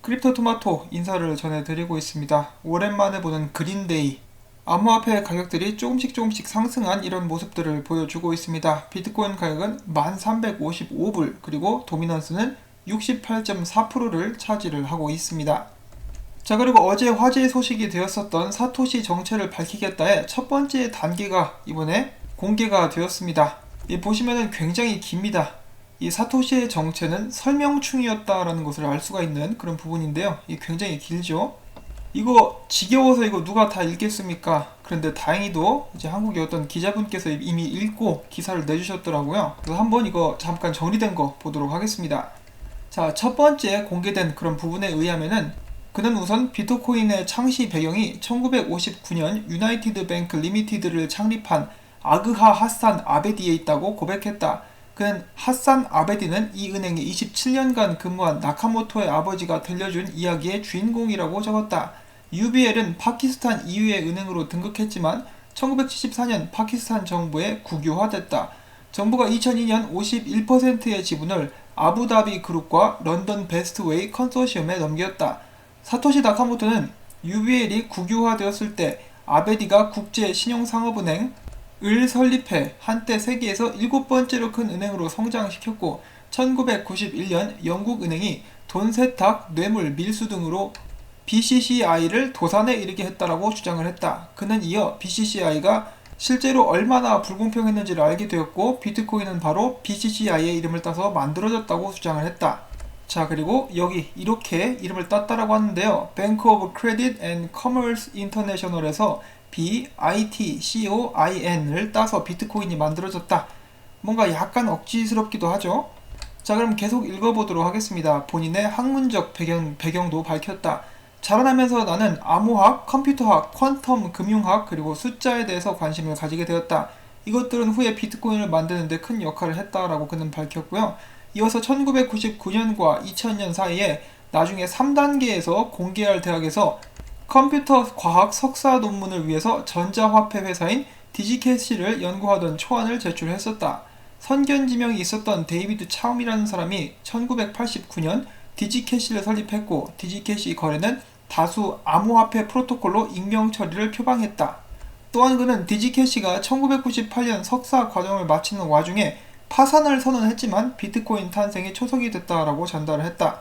크립토토마토 인사를 전해드리고 있습니다. 오랜만에 보는 그린데이. 암호화폐 가격들이 조금씩 상승한 이런 모습들을 보여주고 있습니다. 비트코인 가격은 1355불, 그리고 도미넌스는 68.4%를 차지를 하고 있습니다. 자, 그리고 어제 화제 소식이 되었었던 사토시 정체를 밝히겠다의 첫 번째 단계가 이번에 공개가 되었습니다. 보시면은 굉장히 깁니다. 이 사토시의 정체는 설명충이었다라는 것을 알 수가 있는 그런 부분인데요. 이 굉장히 길죠. 이거 지겨워서 이거 누가 다 읽겠습니까? 그런데 다행히도 이제 한국의 어떤 기자분께서 이미 읽고 기사를 내주셨더라고요. 그래서 한번 이거 잠깐 정리된 거 보도록 하겠습니다. 자, 첫 번째 공개된 그런 부분에 의하면은 그는 우선 비트코인의 창시 배경이 1959년 유나이티드 뱅크 리미티드를 창립한 아그하 하산 아베디에 있다고 고백했다. 그는 하산 아베디는 이 은행에 27년간 근무한 나카모토의 아버지가 들려준 이야기의 주인공이라고 적었다. UBL은 파키스탄 이유의 은행으로 등극했지만 1974년 파키스탄 정부에 국유화됐다. 정부가 2002년 51%의 지분을 아부다비 그룹과 런던 베스트웨이 컨소시엄에 넘겼다. 사토시 나카모토는 UBL이 국유화되었을 때 아베디가 국제신용상업은행을 설립해 한때 세계에서 7번째로 큰 은행으로 성장시켰고 1991년 영국은행이 돈 세탁, 뇌물, 밀수 등으로 BCCI를 도산에 이르게 했다라고 주장을 했다. 그는 이어 BCCI가 실제로 얼마나 불공평했는지를 알게 되었고 비트코인은 바로 BCCI의 이름을 따서 만들어졌다고 주장을 했다. 자, 그리고 여기 이렇게 이름을 땄다라고 하는데요. Bank of Credit and Commerce International에서 BITCOIN을 따서 비트코인이 만들어졌다. 뭔가 약간 억지스럽기도 하죠. 자, 그럼 계속 읽어보도록 하겠습니다. 본인의 학문적 배경도 밝혔다. 자라나면서 나는 암호학, 컴퓨터학, 퀀텀 금융학, 그리고 숫자에 대해서 관심을 가지게 되었다. 이것들은 후에 비트코인을 만드는 데 큰 역할을 했다라고 그는 밝혔고요. 이어서 1999년과 2000년 사이에 나중에 3단계에서 공개할 대학에서 컴퓨터 과학 석사 논문을 위해서 전자화폐 회사인 디지캐시를 연구하던 초안을 제출했었다. 선견지명이 있었던 데이비드 차움이라는 사람이 1989년 디지캐시를 설립했고 디지캐시 거래는 다수 암호화폐 프로토콜로 익명 처리를 표방했다. 또한 그는 디지캐시가 1998년 석사 과정을 마치는 와중에 파산을 선언했지만 비트코인 탄생에 초석이 됐다라고 전달을 했다.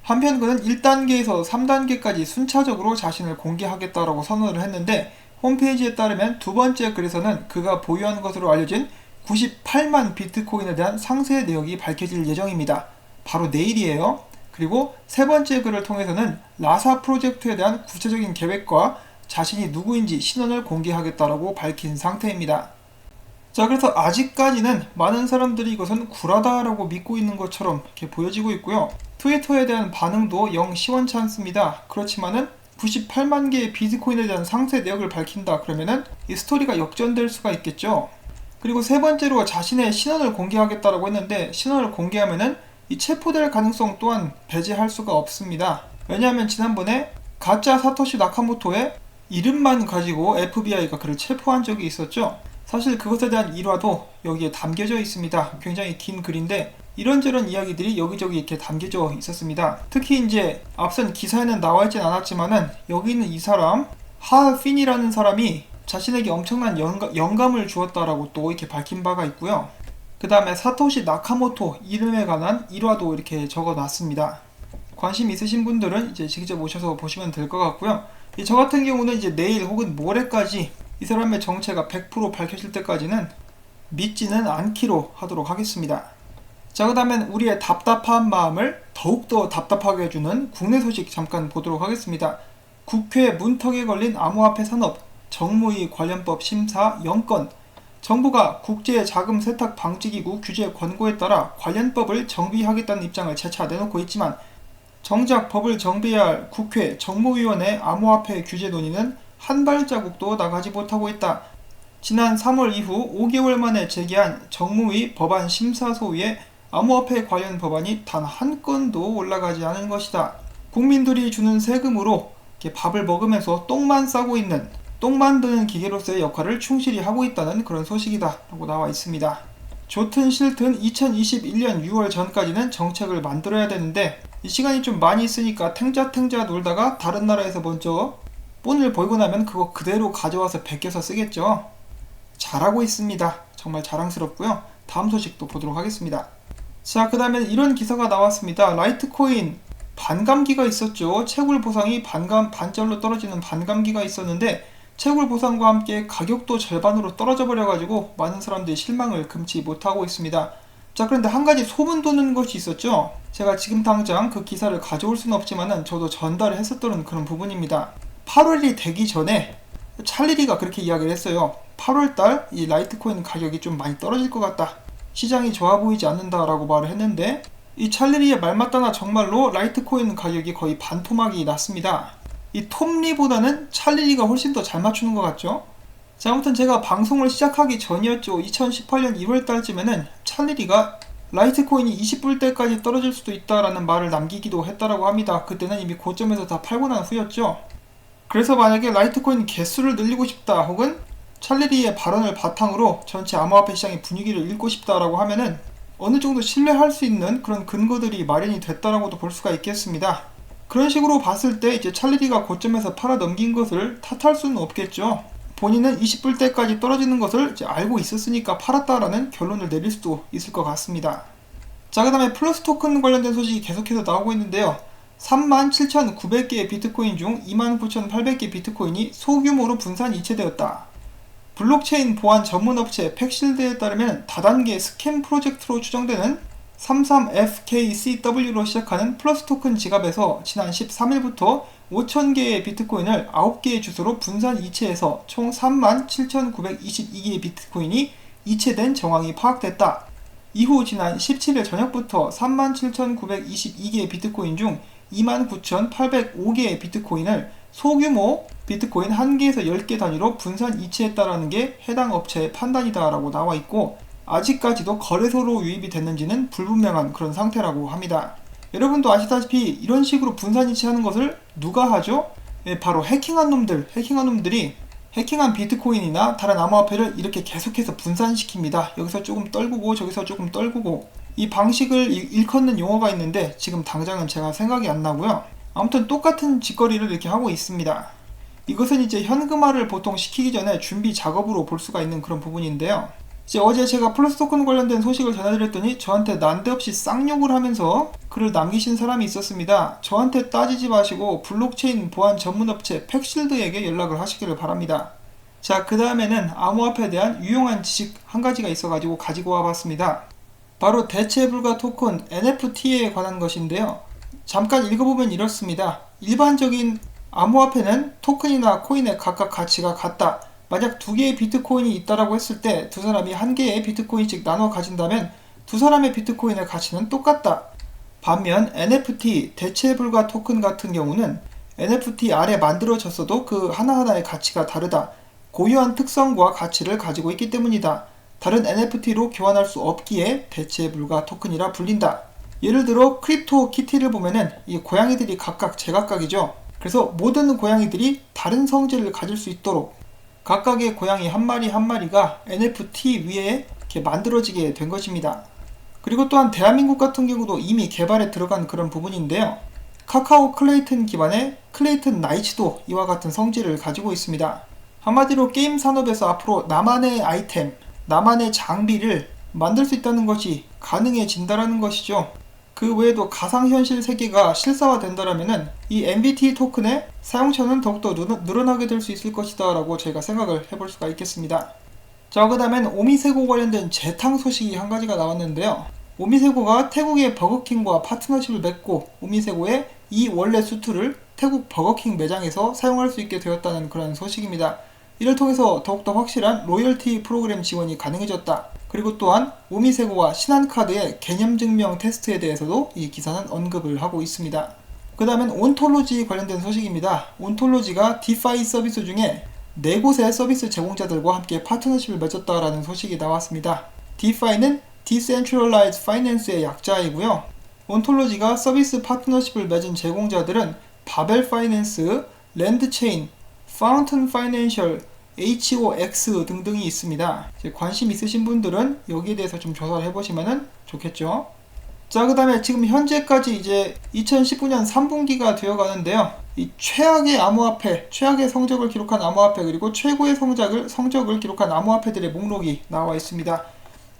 한편 그는 1단계에서 3단계까지 순차적으로 자신을 공개하겠다라고 선언을 했는데 홈페이지에 따르면 두 번째 글에서는 그가 보유한 것으로 알려진 98만 비트코인에 대한 상세 내역이 밝혀질 예정입니다. 바로 내일이에요. 그리고 세 번째 글을 통해서는 라사 프로젝트에 대한 구체적인 계획과 자신이 누구인지 신원을 공개하겠다라고 밝힌 상태입니다. 자, 그래서 아직까지는 많은 사람들이 이것은 구라다라고 믿고 있는 것처럼 이렇게 보여지고 있고요. 트위터에 대한 반응도 영 시원치 않습니다. 그렇지만은 98만 개의 비트코인에 대한 상세 내역을 밝힌다 그러면은 이 스토리가 역전될 수가 있겠죠. 그리고 세 번째로 자신의 신원을 공개하겠다라고 했는데 신원을 공개하면은 이 체포될 가능성 또한 배제할 수가 없습니다. 왜냐하면 지난번에 가짜 사토시 나카모토의 이름만 가지고 FBI가 그를 체포한 적이 있었죠. 사실 그것에 대한 일화도 여기에 담겨져 있습니다. 굉장히 긴 글인데 이런저런 이야기들이 여기저기 이렇게 담겨져 있었습니다. 특히 이제 앞선 기사에는 나와있진 않았지만은 여기 있는 이 사람 하핀이라는 사람이 자신에게 엄청난 영감을 주었다라고 또 이렇게 밝힌 바가 있고요. 그 다음에 사토시 나카모토 이름에 관한 일화도 이렇게 적어놨습니다. 관심 있으신 분들은 이제 직접 오셔서 보시면 될 것 같고요. 저 같은 경우는 이제 내일 혹은 모레까지 이 사람의 정체가 100% 밝혀질 때까지는 믿지는 않기로 하도록 하겠습니다. 자, 그 다음엔 우리의 답답한 마음을 더욱더 답답하게 해주는 국내 소식 잠깐 보도록 하겠습니다. 국회 문턱에 걸린 암호화폐 산업 정무위 관련법 심사 0건. 정부가 국제자금세탁방지기구 규제 권고에 따라 관련법을 정비하겠다는 입장을 재차 내놓고 있지만 정작 법을 정비해야 할 국회 정무위원회 암호화폐 규제 논의는 한 발자국도 나가지 못하고 있다. 지난 3월 이후 5개월 만에 제기한 정무위 법안 심사소위에 암호화폐 관련 법안이 단 한 건도 올라가지 않은 것이다. 국민들이 주는 세금으로 이렇게 밥을 먹으면서 똥만 싸고 있는, 똥 만드는 기계로서의 역할을 충실히 하고 있다는 그런 소식이다 라고 나와 있습니다. 좋든 싫든 2021년 6월 전까지는 정책을 만들어야 되는데 이 시간이 좀 많이 있으니까 탱자탱자 놀다가 다른 나라에서 먼저 본을 보이고 나면 그거 그대로 가져와서 베껴서 쓰겠죠. 잘하고 있습니다. 정말 자랑스럽고요. 다음 소식도 보도록 하겠습니다. 자, 그 다음에 이런 기사가 나왔습니다. 라이트코인 반감기가 있었죠. 채굴 보상이 반절로 떨어지는 반감기가 있었는데 채굴 보상과 함께 가격도 절반으로 떨어져 버려가지고 많은 사람들이 실망을 금치 못하고 있습니다. 자, 그런데 한 가지 소문 도는 것이 있었죠. 제가 지금 당장 그 기사를 가져올 수는 없지만은 저도 전달을 했었던 그런 부분입니다. 8월이 되기 전에 찰리리가 그렇게 이야기를 했어요. 8월달 이 라이트코인 가격이 좀 많이 떨어질 것 같다. 시장이 좋아 보이지 않는다라고 말을 했는데 이 찰리리의 말 맞다나 정말로 라이트코인 가격이 거의 반토막이 났습니다. 이 톰리보다는 찰리리가 훨씬 더 잘 맞추는 것 같죠? 자, 아무튼 제가 방송을 시작하기 전이었죠. 2018년 2월달쯤에는 찰리리가 라이트코인이 20불대까지 떨어질 수도 있다라는 말을 남기기도 했다라고 합니다. 그때는 이미 고점에서 다 팔고 난 후였죠. 그래서 만약에 라이트코인 개수를 늘리고 싶다 혹은 찰리리의 발언을 바탕으로 전체 암호화폐 시장의 분위기를 읽고 싶다라고 하면은 어느 정도 신뢰할 수 있는 그런 근거들이 마련이 됐다라고도 볼 수가 있겠습니다. 그런 식으로 봤을 때 이제 찰리리가 고점에서 팔아 넘긴 것을 탓할 수는 없겠죠. 본인은 20불대까지 떨어지는 것을 이제 알고 있었으니까 팔았다라는 결론을 내릴 수도 있을 것 같습니다. 자, 그 다음에 플러스 토큰 관련된 소식이 계속해서 나오고 있는데요. 37,900개의 비트코인 중 29,800개 비트코인이 소규모로 분산 이체되었다. 블록체인 보안 전문 업체 팩실드에 따르면 다단계 스캠 프로젝트로 추정되는 33FKCW로 시작하는 플러스 토큰 지갑에서 지난 13일부터 5,000개의 비트코인을 9개의 주소로 분산 이체해서 총 37,922개의 비트코인이 이체된 정황이 파악됐다. 이후 지난 17일 저녁부터 37,922개의 비트코인 중 29,805개의 비트코인을 소규모 비트코인 1개에서 10개 단위로 분산 이체했다라는 게 해당 업체의 판단이다 라고 나와 있고 아직까지도 거래소로 유입이 됐는지는 불분명한 그런 상태라고 합니다. 여러분도 아시다시피 이런 식으로 분산 이체하는 것을 누가 하죠? 바로 해킹한 놈들이 해킹한 비트코인이나 다른 암호화폐를 이렇게 계속해서 분산시킵니다. 여기서 조금 떨구고 저기서 조금 떨구고 이 방식을 일컫는 용어가 있는데 지금 당장은 제가 생각이 안 나고요. 아무튼 똑같은 짓거리를 이렇게 하고 있습니다. 이것은 이제 현금화를 보통 시키기 전에 준비 작업으로 볼 수가 있는 그런 부분인데요. 이제 어제 제가 플러스 토큰 관련된 소식을 전해드렸더니 저한테 난데없이 쌍욕을 하면서 글을 남기신 사람이 있었습니다. 저한테 따지지 마시고 블록체인 보안 전문업체 팩실드에게 연락을 하시기를 바랍니다. 자, 그 다음에는 암호화폐에 대한 유용한 지식 한 가지가 있어가지고 가지고 와봤습니다. 바로 대체불가 토큰 NFT에 관한 것인데요. 잠깐 읽어보면 이렇습니다. 일반적인 암호화폐는 토큰이나 코인의 각각 가치가 같다. 만약 2개의 비트코인이 있다라고 했을 때 두 사람이 1개의 비트코인씩 나눠 가진다면 두 사람의 비트코인의 가치는 똑같다. 반면 NFT, 대체불가 토큰 같은 경우는 NFT 아래 만들어졌어도 그 하나하나의 가치가 다르다. 고유한 특성과 가치를 가지고 있기 때문이다. 다른 NFT로 교환할 수 없기에 대체불가 토큰이라 불린다. 예를 들어 크립토 키티를 보면은 이 고양이들이 각각 제각각이죠. 그래서 모든 고양이들이 다른 성질을 가질 수 있도록 각각의 고양이 한 마리 한 마리가 NFT 위에 이렇게 만들어지게 된 것입니다. 그리고 또한 대한민국 같은 경우도 이미 개발에 들어간 그런 부분인데요. 카카오 클레이튼 기반의 클레이튼 나이츠도 이와 같은 성질을 가지고 있습니다. 한마디로 게임 산업에서 앞으로 나만의 아이템, 나만의 장비를 만들 수 있다는 것이 가능해진다라는 것이죠. 그 외에도 가상현실 세계가 실사화된다라면은 이 MBT 토큰의 사용처는 더욱더 늘어나게 될 수 있을 것이다 라고 저희가 생각을 해볼 수가 있겠습니다. 자, 그 다음엔 오미세고 관련된 재탕 소식이 한 가지가 나왔는데요. 오미세고가 태국의 버거킹과 파트너십을 맺고 오미세고의 이 원래 수트를 태국 버거킹 매장에서 사용할 수 있게 되었다는 그런 소식입니다. 이를 통해서 더욱더 확실한 로열티 프로그램 지원이 가능해졌다. 그리고 또한 오미세고와 신한카드의 개념증명 테스트에 대해서도 이 기사는 언급을 하고 있습니다. 그 다음엔 온톨로지 관련된 소식입니다. 온톨로지가 디파이 서비스 중에 4곳의 서비스 제공자들과 함께 파트너십을 맺었다라는 소식이 나왔습니다. 디파이는 Decentralized Finance의 약자이고요. 온톨로지가 서비스 파트너십을 맺은 제공자들은 바벨 파이낸스, 랜드체인, 파운튼 파이낸셜, HOX 등등이 있습니다. 관심 있으신 분들은 여기에 대해서 좀 조사를 해보시면 좋겠죠. 자, 그 다음에 지금 현재까지 이제 2019년 3분기가 되어 가는데요. 이 최악의 암호화폐, 최악의 성적을 기록한 암호화폐, 그리고 최고의 성적을 기록한 암호화폐들의 목록이 나와 있습니다.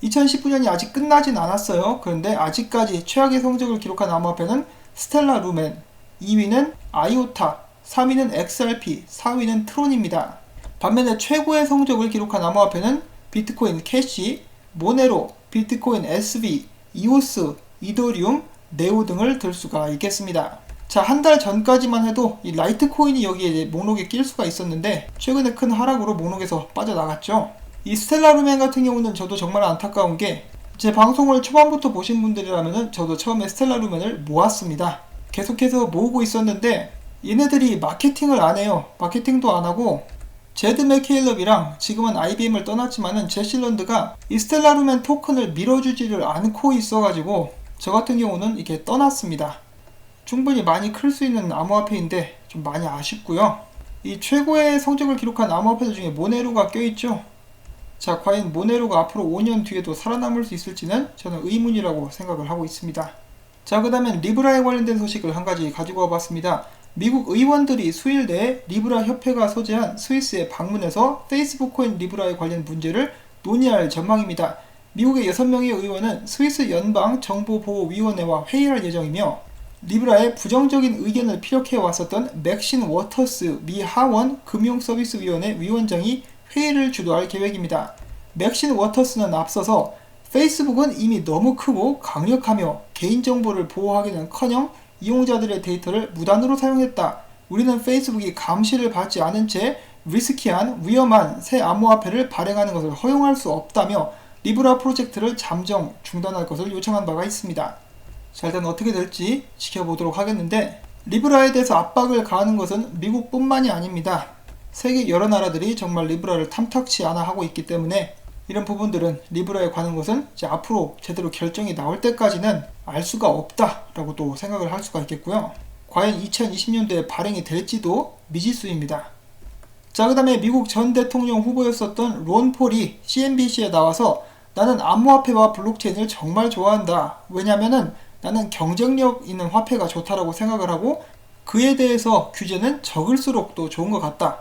2019년이 아직 끝나진 않았어요. 그런데 아직까지 최악의 성적을 기록한 암호화폐는 스텔라 루멘, 2위는 아이오타, 3위는 XRP, 4위는 트론입니다. 반면에 최고의 성적을 기록한 암호화폐는 비트코인 캐시, 모네로, 비트코인 SV, 이오스, 이더리움, 네오 등을 들 수가 있겠습니다. 자, 한 달 전까지만 해도 이 라이트코인이 여기에 목록에 낄 수가 있었는데 최근에 큰 하락으로 목록에서 빠져나갔죠. 이 스텔라 루멘 같은 경우는 저도 정말 안타까운 게 제 방송을 초반부터 보신 분들이라면 저도 처음에 스텔라 루멘을 모았습니다. 계속해서 모으고 있었는데 얘네들이 마케팅을 안 해요. 마케팅도 안 하고 제드 맥케일럽이랑 지금은 IBM을 떠났지만은 제실런드가 이 스텔라 루멘 토큰을 밀어주지를 않고 있어가지고 저 같은 경우는 이렇게 떠났습니다. 충분히 많이 클 수 있는 암호화폐인데 좀 많이 아쉽고요. 이 최고의 성적을 기록한 암호화폐들 중에 모네로가 껴있죠. 자, 과연 모네로가 앞으로 5년 뒤에도 살아남을 수 있을지는 저는 의문이라고 생각을 하고 있습니다. 자, 그 다음엔 리브라에 관련된 소식을 한 가지 가지고 와봤습니다. 미국 의원들이 수일 내에 리브라 협회가 소재한 스위스에 방문해서 페이스북 코인 리브라에 관련 문제를 논의할 전망입니다. 미국의 6명의 의원은 스위스 연방정보보호위원회와 회의할 예정이며 리브라의 부정적인 의견을 피력해 왔었던 맥신 워터스 미 하원 금융서비스위원회 위원장이 회의를 주도할 계획입니다. 맥신 워터스는 앞서서 페이스북은 이미 너무 크고 강력하며 개인정보를 보호하기는커녕 이용자들의 데이터를 무단으로 사용했다. 우리는 페이스북이 감시를 받지 않은 채 리스키한 위험한 새 암호화폐를 발행하는 것을 허용할 수 없다며 리브라 프로젝트를 잠정 중단할 것을 요청한 바가 있습니다. 자, 일단 어떻게 될지 지켜보도록 하겠는데 리브라에 대해서 압박을 가하는 것은 미국뿐만이 아닙니다. 세계 여러 나라들이 정말 리브라를 탐탁치 않아 하고 있기 때문에 이런 부분들은 리브라에 관한 것은 이제 앞으로 제대로 결정이 나올 때까지는 알 수가 없다라고 또 생각을 할 수가 있겠고요. 과연 2020년도에 발행이 될지도 미지수입니다. 자, 그 다음에 미국 전 대통령 후보였었던 론 폴이 CNBC에 나와서 나는 암호화폐와 블록체인을 정말 좋아한다. 왜냐면은 나는 경쟁력 있는 화폐가 좋다라고 생각을 하고 그에 대해서 규제는 적을수록 또 좋은 것 같다.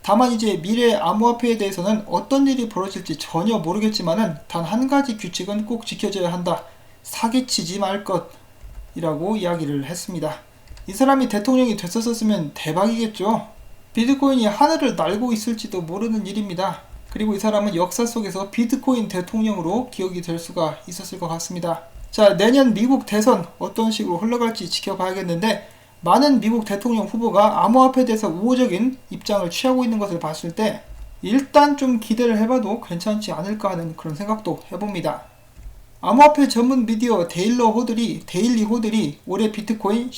다만 이제 미래의 암호화폐에 대해서는 어떤 일이 벌어질지 전혀 모르겠지만은 단 한 가지 규칙은 꼭 지켜져야 한다. 사기치지 말 것이라고 이야기를 했습니다. 이 사람이 대통령이 됐었으면 대박이겠죠. 비트코인이 하늘을 날고 있을지도 모르는 일입니다. 그리고 이 사람은 역사 속에서 비트코인 대통령으로 기억이 될 수가 있었을 것 같습니다. 자, 내년 미국 대선 어떤 식으로 흘러갈지 지켜봐야겠는데 많은 미국 대통령 후보가 암호화폐에 대해서 우호적인 입장을 취하고 있는 것을 봤을 때 일단 좀 기대를 해봐도 괜찮지 않을까 하는 그런 생각도 해봅니다. 암호화폐 전문 미디어 데일리 호들이 올해 비트코인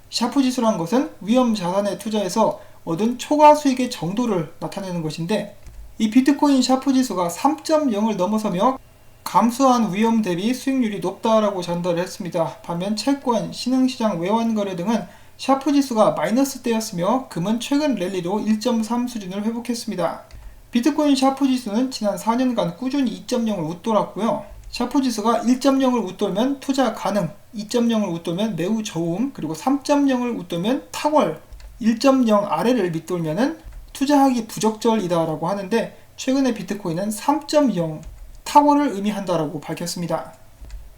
샤프지수란 것은 위험 자산에 투자해서 얻은 초과 수익의 정도를 나타내는 것인데 이 비트코인 샤프지수가 3.0을 넘어서며 감소한 위험 대비 수익률이 높다라고 전달을 했습니다. 반면 채권, 신흥시장 외환거래 등은 샤프지수가 마이너스대였으며 금은 최근 랠리로 1.3 수준을 회복했습니다. 비트코인 샤프지수는 지난 4년간 꾸준히 2.0을 웃돌았고요. 샤프지수가 1.0을 웃돌면 투자 가능, 2.0을 웃돌면 매우 저음, 그리고 3.0을 웃돌면 탁월, 1.0 아래를 밑돌면은 투자하기 부적절이다라고 하는데 최근에 비트코인은 3.0 탁월을 의미한다라고 밝혔습니다.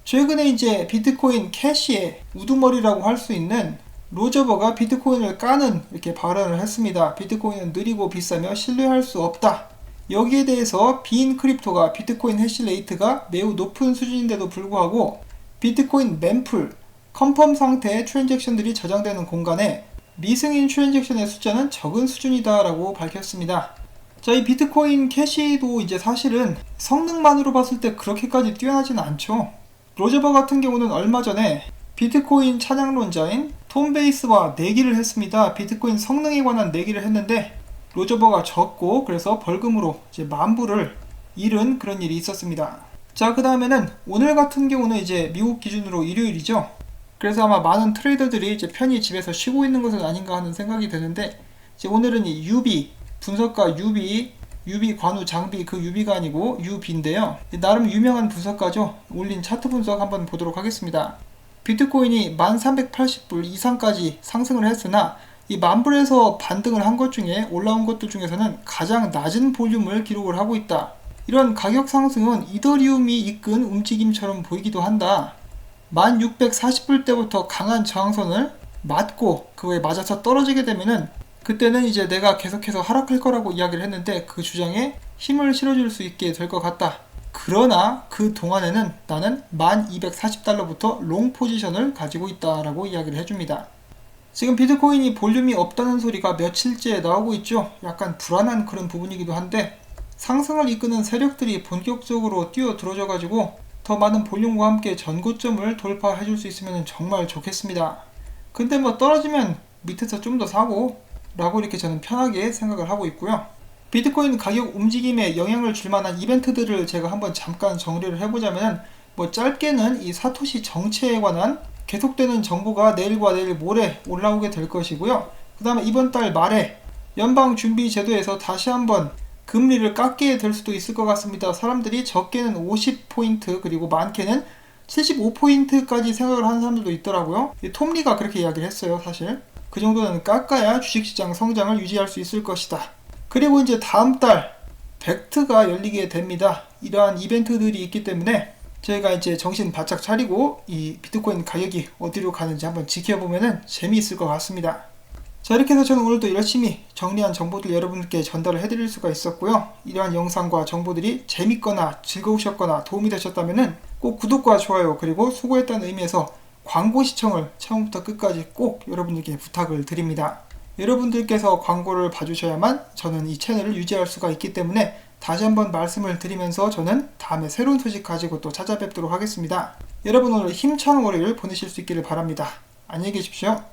최근에 이제 비트코인 캐시의 우두머리라고 할 수 있는 로저버가 비트코인을 까는 이렇게 발언을 했습니다. 비트코인은 느리고 비싸며 신뢰할 수 없다. 여기에 대해서 비인 크립토가 비트코인 해시레이트가 매우 높은 수준인데도 불구하고 비트코인 mem풀, 컨펌 상태의 트랜잭션들이 저장되는 공간에 미승인 트랜잭션의 숫자는 적은 수준이다 라고 밝혔습니다. 자, 이 비트코인 캐시도 이제 사실은 성능만으로 봤을 때 그렇게까지 뛰어나지는 않죠. 로저버 같은 경우는 얼마 전에 비트코인 찬양론자인 톰 베이스와 내기를 했습니다. 비트코인 성능에 관한 내기를 했는데 로저버가 졌고 그래서 벌금으로 이제 $10,000을 잃은 그런 일이 있었습니다. 자, 그 다음에는 오늘 같은 경우는 이제 미국 기준으로 일요일이죠. 그래서 아마 많은 트레이더들이 이제 편히 집에서 쉬고 있는 것은 아닌가 하는 생각이 드는데 이제 오늘은 이 분석가 유비 유비 관우 장비 그 유비가 아니고 유비인데요. 나름 유명한 분석가죠. 올린 차트 분석 한번 보도록 하겠습니다. 비트코인이 1380불 이상까지 상승을 했으나 이 만불에서 반등을 한 것 중에 올라온 것들 중에서는 가장 낮은 볼륨을 기록을 하고 있다. 이런 가격 상승은 이더리움이 이끈 움직임처럼 보이기도 한다. 1640불 때부터 강한 저항선을 맞고 그거에 맞아서 떨어지게 되면은 그때는 이제 내가 계속해서 하락할 거라고 이야기를 했는데 그 주장에 힘을 실어줄 수 있게 될 것 같다. 그러나 그 동안에는 나는 1240달러부터 롱 포지션을 가지고 있다라고 이야기를 해줍니다. 지금 비트코인이 볼륨이 없다는 소리가 며칠째 나오고 있죠. 약간 불안한 그런 부분이기도 한데 상승을 이끄는 세력들이 본격적으로 뛰어들어져 가지고 더 많은 볼륨과 함께 전고점을 돌파해 줄 수 있으면 정말 좋겠습니다. 근데 뭐 떨어지면 밑에서 좀 더 사고 라고 이렇게 저는 편하게 생각을 하고 있고요. 비트코인 가격 움직임에 영향을 줄 만한 이벤트들을 제가 한번 잠깐 정리를 해보자면 뭐 짧게는 이 사토시 정체에 관한 계속되는 정보가 내일과 내일 모레 올라오게 될 것이고요. 그 다음에 이번 달 말에 연방준비제도에서 다시 한번 금리를 깎게 될 수도 있을 것 같습니다. 사람들이 적게는 50포인트 그리고 많게는 75포인트까지 생각을 하는 사람들도 있더라고요. 톰리가 그렇게 이야기를 했어요. 사실 그 정도는 깎아야 주식시장 성장을 유지할 수 있을 것이다. 그리고 이제 다음 달 벡트가 열리게 됩니다. 이러한 이벤트들이 있기 때문에 저희가 이제 정신 바짝 차리고 이 비트코인 가격이 어디로 가는지 한번 지켜보면 재미있을 것 같습니다. 자, 이렇게 해서 저는 오늘도 열심히 정리한 정보들 여러분께 전달을 해드릴 수가 있었고요. 이러한 영상과 정보들이 재밌거나 즐거우셨거나 도움이 되셨다면 꼭 구독과 좋아요 그리고 수고했다는 의미에서 광고 시청을 처음부터 끝까지 꼭 여러분들께 부탁을 드립니다. 여러분들께서 광고를 봐주셔야만 저는 이 채널을 유지할 수가 있기 때문에 다시 한번 말씀을 드리면서 저는 다음에 새로운 소식 가지고 또 찾아뵙도록 하겠습니다. 여러분 오늘 힘찬 월요일 보내실 수 있기를 바랍니다. 안녕히 계십시오.